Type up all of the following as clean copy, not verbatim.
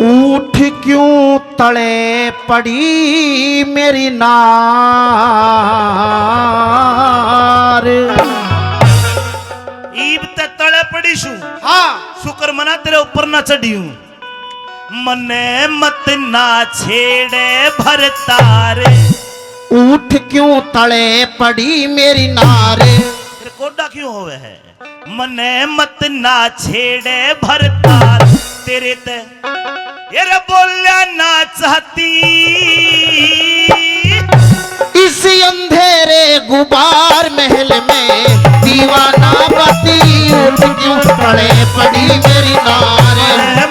ऊठ क्यों तले पड़ी मेरी नार। ईब ते तले पड़ी शू। हाँ शुक्र मना तेरे ऊपर ना चढ़ी हूं। मने मत ना छेड़े भरतारे। ऊठ क्यों तले पड़ी मेरी नार। तेरे कोडा क्यों होवे है। मने मत ना छेड़े भरतार तेरे ते यार बोलिया ना चाहती। इस अंधेरे गुबार महल में दीवाना बती। उठ क्यों तले पड़ी मेरी नार।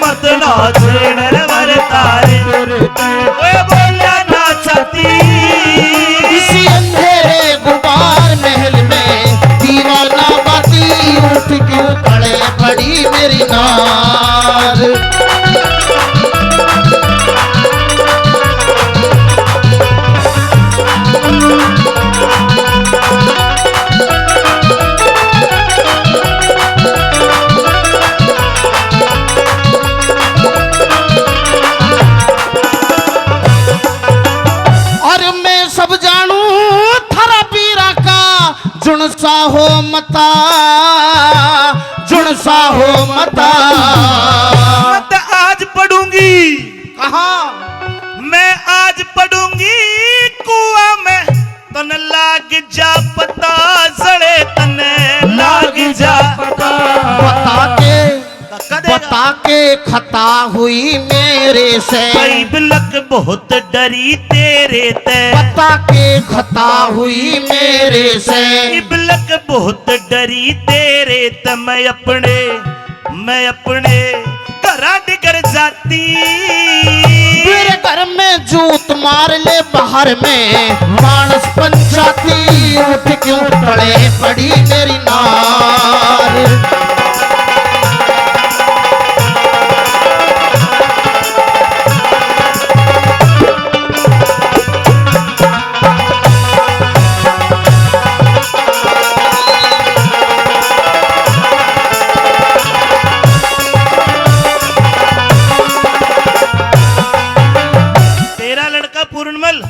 मत ना छेड़े भरतारे ओए बोलिया ना चाहती। इस अंधेरे गुबार महल में दीवाना बती। उठ क्यों तले पड़ी मेरी नार। जुनसा हो मता जुनसा हो मता। मत आज पढ़ूंगी कहा मैं आज पढ़ूंगी कुआं में तन लाग जा पता जड़े तने लाग जा पता। बता के खता हुई मेरे से। बिलक बहुत डरी तेरे ते। बता के खता हुई मेरे से। बिलक बहुत डरी तेरे ते। मैं अपने घरा डिगर जाती। मेरे घर में जूत मार ले बाहर में मानस पंचाती। उठ क्यों तले पड़ी मेरी नार।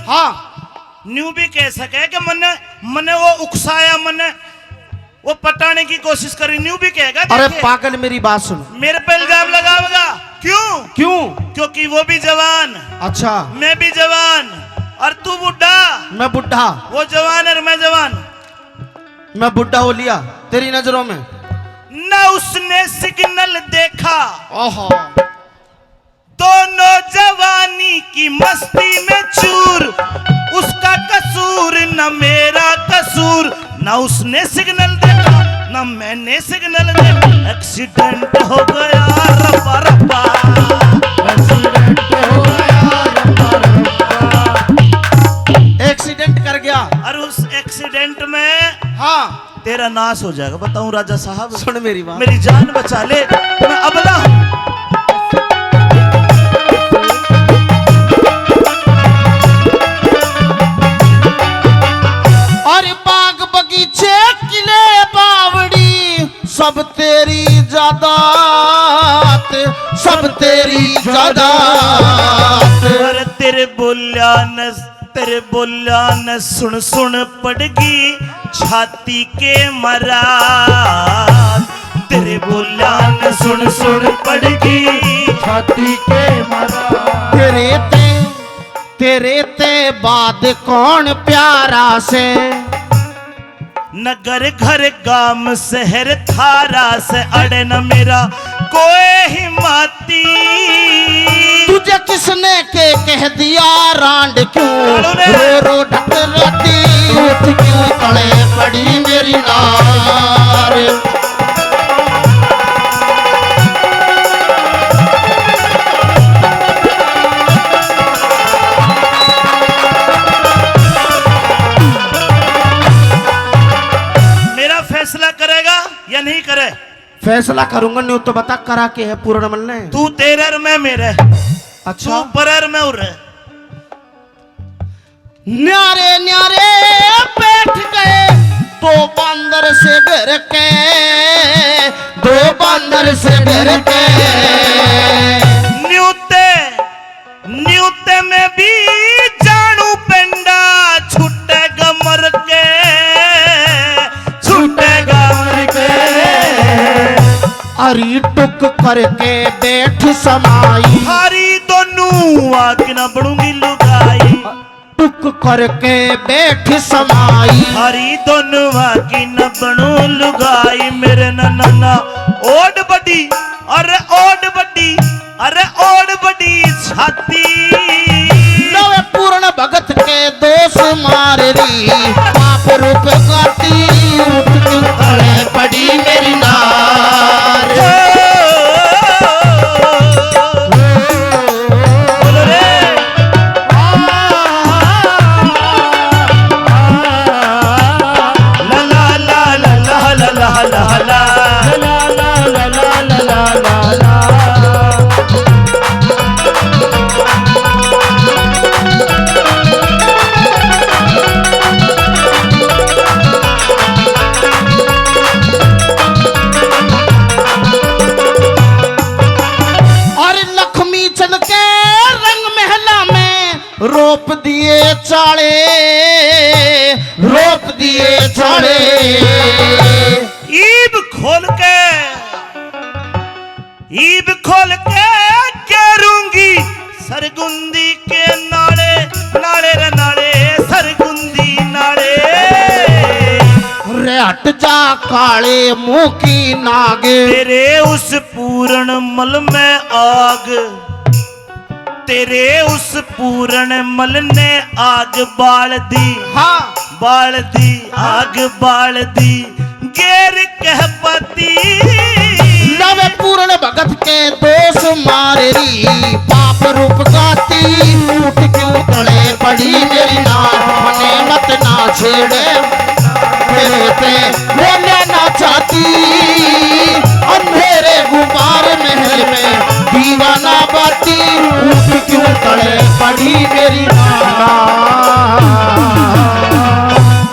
हाँ न्यू भी कह सके कि मने वो उकसाया मने वो पटाने की कोशिश करी। न्यू भी कहेगा। अरे पागल मेरी बात सुन। मेरे पे इल्जाम लगावेगा क्यों? क्यों? क्योंकि वो भी जवान। अच्छा मैं भी जवान और तू बुढ़ा। मैं बुढ़ा। वो जवान और मैं जवान। मैं बुढ़ा हो लिया तेरी नजरों में। ना उसने सिग्नल देखा। ओहो दोनों जवानी की मस्ती में चूर। उसका कसूर न मेरा कसूर। न उसने सिग्नल देखा न मैंने सिग्नल देखा। एक्सीडेंट हो गया रब्बा रब्बा। एक्सीडेंट हो गया रब्बा रब्बा। एक्सीडेंट कर गया और उस एक्सीडेंट में हाँ तेरा नाश हो जाएगा। बताऊं राजा साहब सुन मेरी बात। मेरी जान बचा ले। मैं अबला हूं। सब तेरी जादात सब तेरी जादात। और तेरे बोलिया न सुन सुन पड़गी छाती के मरा। तेरे बोलिया न सुन सुन पड़गी छाती के मरा। तेरे ते बाद कौन प्यारा से। नगर घर गाम शहर थारा से अड़े न मेरा कोई हिम्मती। तुझे किसने के कह दिया रांड क्यों रो रो ढकराती। उठ क्यों तले पड़ी मेरी नार। फैसला करेगा या नहीं करे? फैसला करूंगा नहीं तो बता करा के है पूर्ण मन ने। तू तेरे मैं मेरे। अच्छा तू पर मैं उर। न्यारे न्यारे बैठ गए दो बंदर से डर के। दो बंदर से डर के। न्यूते करके बैठ समाई, हारी दोनों आग न बनूंगी लुगाई, टुक करके बैठ समाई, हारी दोनों आग न बनू लुगाई। मेरे नन्ना ओड बड़ी, अरे ओड बड़ी, अरे ओड बड़ी छाती, नवे पूर्ण भगत के दोष मार री, पाप रूप गाती उठ क्यों खड़े पड़ी मेरी नार। बोलो रे ला ला ला ला ला ला ला ला ला। रोप दिए चाले, रोप दिए चाले, ईब खोल के केरूंगी सरगुंदी के नाले, नाले रे नाले सरगुंदी नाले। रे हट जा काले मुंह की नाग, तेरे उस पूर्ण मल में आग, तेरे उस पूर्ण मल ने आग बाल दी, हाँ बाल दी आग बाल दी, गेर कह पति। नवे पूर्ण भगत के दोष मारेरी, पाप रूप गाती उठ क्यों तले पड़ी मेरी नार। मने मत ना छेड़े तेरे पे बोलना ना चाहती,